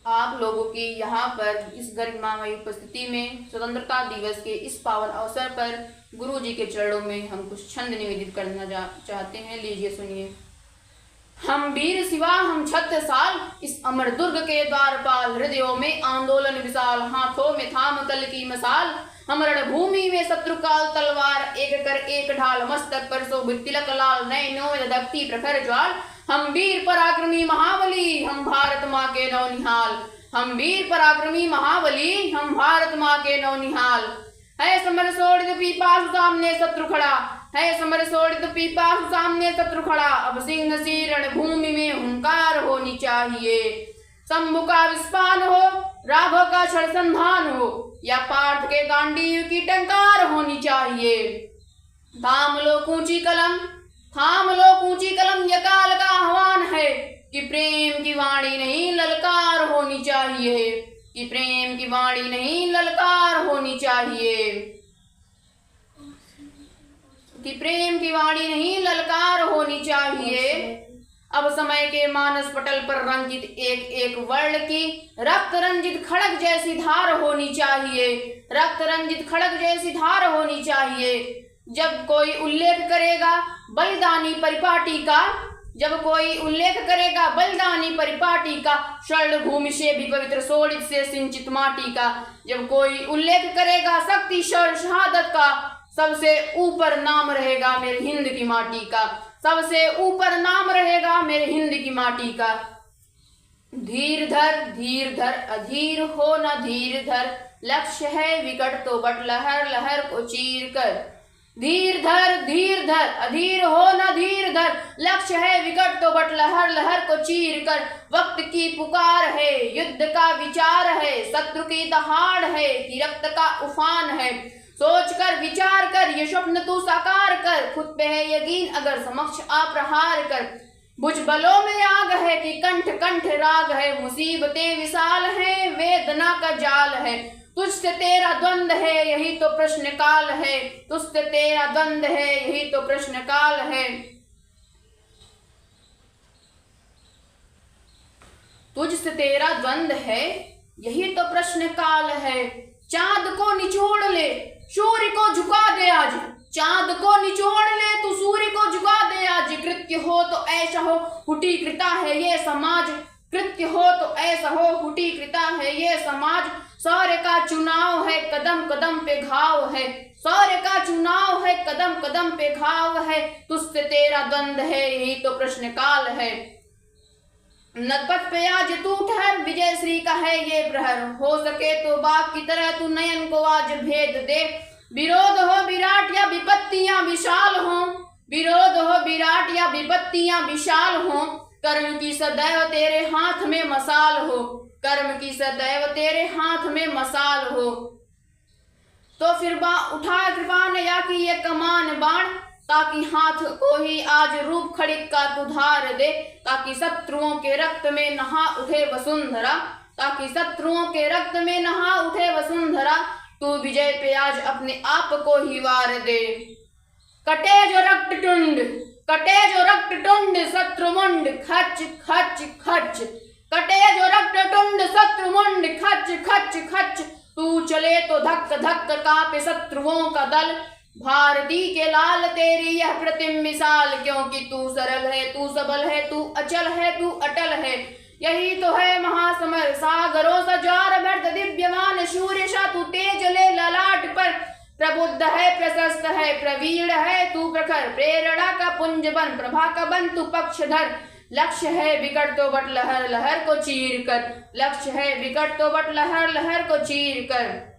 आप लोगों की यहाँ पर इस गरिमामयी उपस्थिति में स्वतंत्रता दिवस के इस पावन अवसर पर गुरु जी के चरणों में हम कुछ छंद निवेदित करना चाहते हैं। लीजिए सुनिए। हम वीर शिवा हम छत्रसाल, इस अमर दुर्ग के द्वारपाल, हृदयों में आंदोलन विशाल, हाथों में थाम कल की मसाल। हम रणभूमि में शत्रु काल तलवार, एक कर एक ढाल, मस्तक पर शोभित तिलक लाल, नैनों में धधकती प्रखर ज्वाल। हम वीर पराक्रमी महाबली, हम भारत माँ के नौनिहाल। हम वीर पराक्रमी महाबली, हम भारत माँ के नौनिहाल। है समर शोणित पीपासु सामने शत्रु खड़ा, है समर शोणित पीपासु सामने शत्रु खड़ा। अब सिंह सी रणभूमि में हुंकार होनी चाहिए। शंभु का विस्फान हो, राघव का क्षण संधान हो, या पार्थ के गांडीव की टंकार होनी चाहिए। थाम लो ऊंची कलम, थाम लो ऊंची कलम, यह काल का आह्वान है कि प्रेम की वाणी नहीं ललकार होनी चाहिए, कि प्रेम की वाणी नहीं ललकार होनी चाहिए, कि प्रेम की वाणी नहीं ललकार होनी चाहिए। अब समय के मानस पटल पर रंजित एक एक वर्ण की रक्त रंजित खड़ग जैसी धार होनी चाहिए, रक्त रंजित खड़ग जैसी धार होनी चाहिए। जब कोई उल्लेख करेगा बलिदानी परिपाटी का, जब कोई उल्लेख करेगा बलिदानी परिपाटी का, स्वर्ण भूमि से भी पवित्र शोणित से सिंचित माटी का। जब कोई उल्लेख करेगा शक्ति शहादत का, सबसे ऊपर नाम रहेगा मेरे हिंद की माटी का, सबसे ऊपर नाम रहेगा मेरे हिंद की माटी का। धीर धर अधीर हो न धीर धर, लक्ष्य है विकट तो बट लहर लहर को चीर कर। धीर धर अधीर हो न धीर धर, लक्ष्य है विकट तो बट लहर लहर को चीर कर। वक्त की पुकार है, युद्ध का विचार है, शत्रु की दहाड़ है कि रक्त का उफान है। सोच कर विचार कर ये स्वप्न तू साकार कर, खुद पे है यकीन अगर समक्ष आ प्रहार कर। भुजबलों में आग है कि कंठ कंठ राग है, मुसीबतें विशाल है वेदना का जाल है। तुझसे तेरा द्वंद है यही तो प्रश्न काल है, तुझसे तेरा द्वंद है यही तो प्रश्न काल है। तुझसे तेरा द्वंद है यही तो प्रश्न काल है। चांद को निचोड़ ले सूर्य को झुका दे आज, चांद को निचोड़ ले तू सूर्य को झुका दे आज। कृत्य हो तो ऐसा हो हुटी कृता है ये समाज, कृत्य हो तो ऐसा हो हुटी कृता है ये समाज। शौर्य का चुनाव है कदम कदम पे घाव है, शौर्य का चुनाव है कदम कदम पे घाव है। तुझसे तेरा द्वंद है यही तो प्रश्न काल है। नदपथ पे आज तू ठहर विजय श्री का है ये प्रहर, हो सके तो बाघ की तरह तू नयन को आज भेद दे। विरोध हो विराट या विपत्तियां विशाल हो, विरोध हो विराट या विपत्तियां विशाल हो। कर्म की सदैव तेरे हाथ में मसाल हो, कर्म की सदैव तेरे हाथ में मसाल हो। तो फिर उठा कृपान या कि ये कमान बाण, ताकि हाथ को ही आज रूप खड़िक का तू धार दे। ताकि शत्रुओं के रक्त में नहा उठे वसुंधरा, ताकि शत्रुओं के रक्त में नहा उठे वसुंधरा। तू विजय पे आज अपने आप को ही वार दे। कटे जो रक्त टुंड, कटे जो रक्त टुंड शत्रुमुंड खच खच खच, कटे जो रक्त टुंड शत्रुमुंड खच खच खच। तू चले तो धक धक कांपे शत्रुओं का दल। भारती के लाल तेरी यह प्रतिम मिसाल, क्योंकि तू सरल है तू सबल है तू अचल है तू अटल है। यही तो है महासमर सागरों सा ज्वार भरत दिव्यमान शूर्य सा। तू तेज ले ललाट पर प्रबुद्ध है प्रशस्त है प्रवीण है तू प्रखर। प्रेरणा का पुंज बन प्रभा का बन तू पक्षधर। लक्ष्य है विकट तो बट लहर लहर को चीर कर, लक्ष्य है विकट तो बट लहर लहर को चीर कर।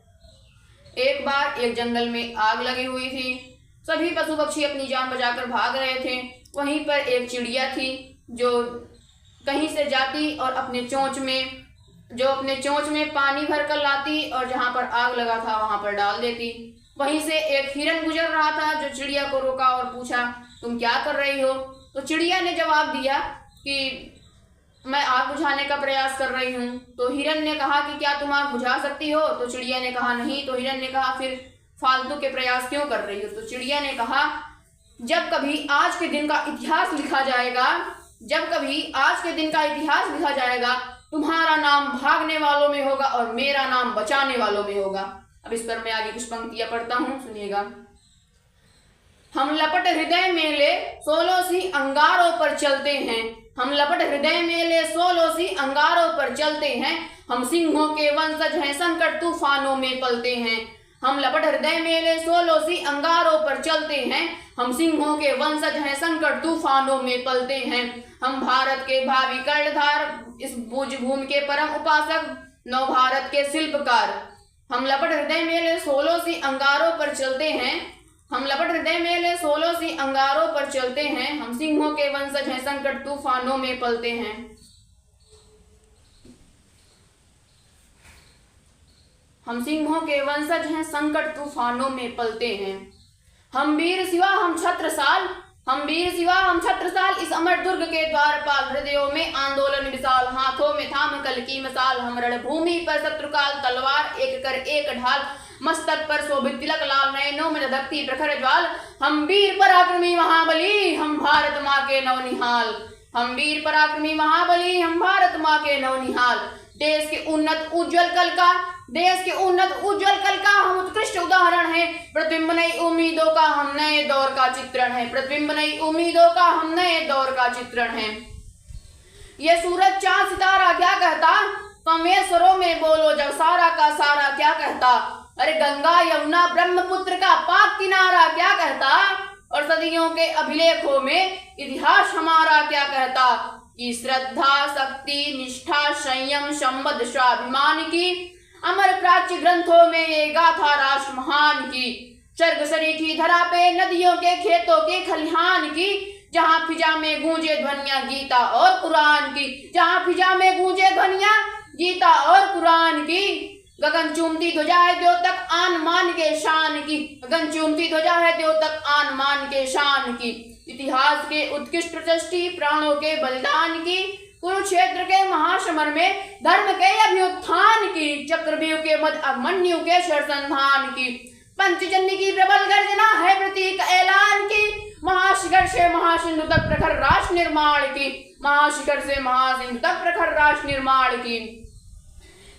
एक बार एक जंगल में आग लगी हुई थी, सभी पशु पक्षी अपनी जान बचाकर भाग रहे थे। वहीं पर एक चिड़िया थी जो कहीं से जाती और अपने चोंच में पानी भर कर लाती और जहां पर आग लगा था वहां पर डाल देती। वहीं से एक हिरन गुजर रहा था जो चिड़िया को रोका और पूछा तुम क्या कर रही हो। तो चिड़िया ने जवाब दिया कि मैं आग बुझाने का प्रयास कर रही हूँ। तो हिरन ने कहा कि क्या तुम आग बुझा सकती हो। तो चिड़िया ने कहा नहीं। तो हिरन ने कहा फिर फालतू के प्रयास क्यों कर रही हो। तो चिड़िया ने कहा जब कभी आज के दिन का इतिहास लिखा जाएगा, जब कभी आज के दिन का इतिहास लिखा जाएगा तुम्हारा नाम भागने वालों में होगा और मेरा नाम बचाने वालों में होगा। अब इस पर मैं आगे कुछ पंक्तियां पढ़ता हूं, सुनिएगा। हम लपट हृदय मेले 16 सी अंगारों पर चलते हैं, हम लपट हृदय मेले 16 सी अंगारों पर चलते हैं, हम सिंहों के वंशज हैं संकट तूफानों में पलते हैं। हम लपट हृदय मेले 16 सी अंगारों पर चलते हैं, हम सिंहों के वंशज हैं संकट तूफानों में पलते हैं। हम भारत के भावी कर्णधार, इस भुज भूमि के परम उपासक, नव भारत के शिल्पकार। हम लपट हृदय मेले 16 सी अंगारों पर चलते हैं, हम लपट हृदय मेले 16 सी अंगारों पर चलते हैं, हम सिंहों के वंशज हैं संकट तूफानों में पलते हैं। हम सिंहों के वंशज हैं संकट तूफानों में पलते हैं। हम वीर शिवा हम छत्रसाल, हम वीर शिवा हम छत्रसाल, इस अमर दुर्ग के द्वारपाल, हृदयों में आंदोलन विशाल, हाथों में थाम कल की मसाल। हम रणभूमि पर शत्रुकाल तलवार, एक कर एक ढाल, मस्तक पर शोभित तिलक लाल, नयनों में धधकती प्रखर ज्वाल। हम वीर पराक्रमी महाबली, हम भारत माँ के नवनिहाल। हम वीर पराक्रमी महाबली, हम भारत माँ के नवनिहाल। देश के उन्नत उज्जवल कल का, देश के उन्नत उज्जवल कल का हम उत्कृष्ट उदाहरण है। प्रतिबिंब नई उम्मीदों का हम नए दौर का चित्रण है, प्रतिबिंब नई उम्मीदों का हम नए दौर का चित्रण है। ये सूरज चांद सितारा क्या कहता, कामेश्वरों में बोलो जब सारा का सारा क्या कहता। अरे गंगा यमुना ब्रह्मपुत्र का पाक किनारा क्या कहता, और सदियों के अभिलेखों में इतिहास हमारा क्या कहता। कि श्रद्धा शक्ति निष्ठा संयम संबद्ध स्वाभिमान की, अमर प्राच्य ग्रंथों में ये गाथा राष्ट्र महान की। स्वर्ग सरीखी धरा पे नदियों के खेतों के खलिहान की, जहाँ फिजा में गूंजे ध्वनियां गीता और कुरान की, जहाँ फिजा में गूंजे ध्वनियां गीता और कुरान की। गगन चूमती ध्वजा है द्योतक आन मान के शान की, गगन चूमती ध्वजा है द्योतक आन मान के शान की। इतिहास के उत्कृष्ट प्रशस्ति प्राणों के बलिदान की, कुरुक्षेत्र के महासमर में धर्म के अभ्युत्थान की। चक्रव्यूह के मध्य अभिमन्यु के शरसंधान की, पंचजन्य की प्रबल गर्जना है प्रतीक ऐलान की। महाशिखर से महासिंधु तक प्रखर राष्ट्र निर्माण की, महाशिखर से महासिंधु तक प्रखर राष्ट्र निर्माण की।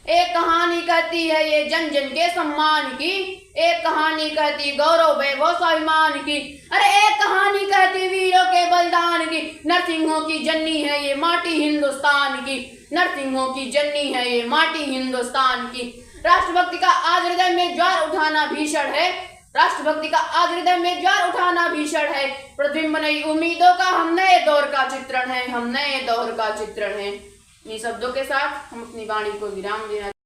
एक कहानी कहती है ये जन जन के सम्मान की, एक कहानी कहती गौरव वैभव स्वाभिमान की। अरे एक कहानी कहती वीरों के बलिदान की, नरसिंहों की जननी है ये माटी हिंदुस्तान की, नरसिंहों की जननी है ये माटी हिंदुस्तान की। राष्ट्रभक्ति का आज हृदय में ज्वार उठाना भीषण है, राष्ट्रभक्ति का आज हृदय में ज्वार उठाना भीषण है। प्रतिबिंब नई उम्मीदों का हम नए दौर का चित्रण है, हम नए दौर का चित्रण है। इन शब्दों के साथ हम अपनी वाणी को विराम देना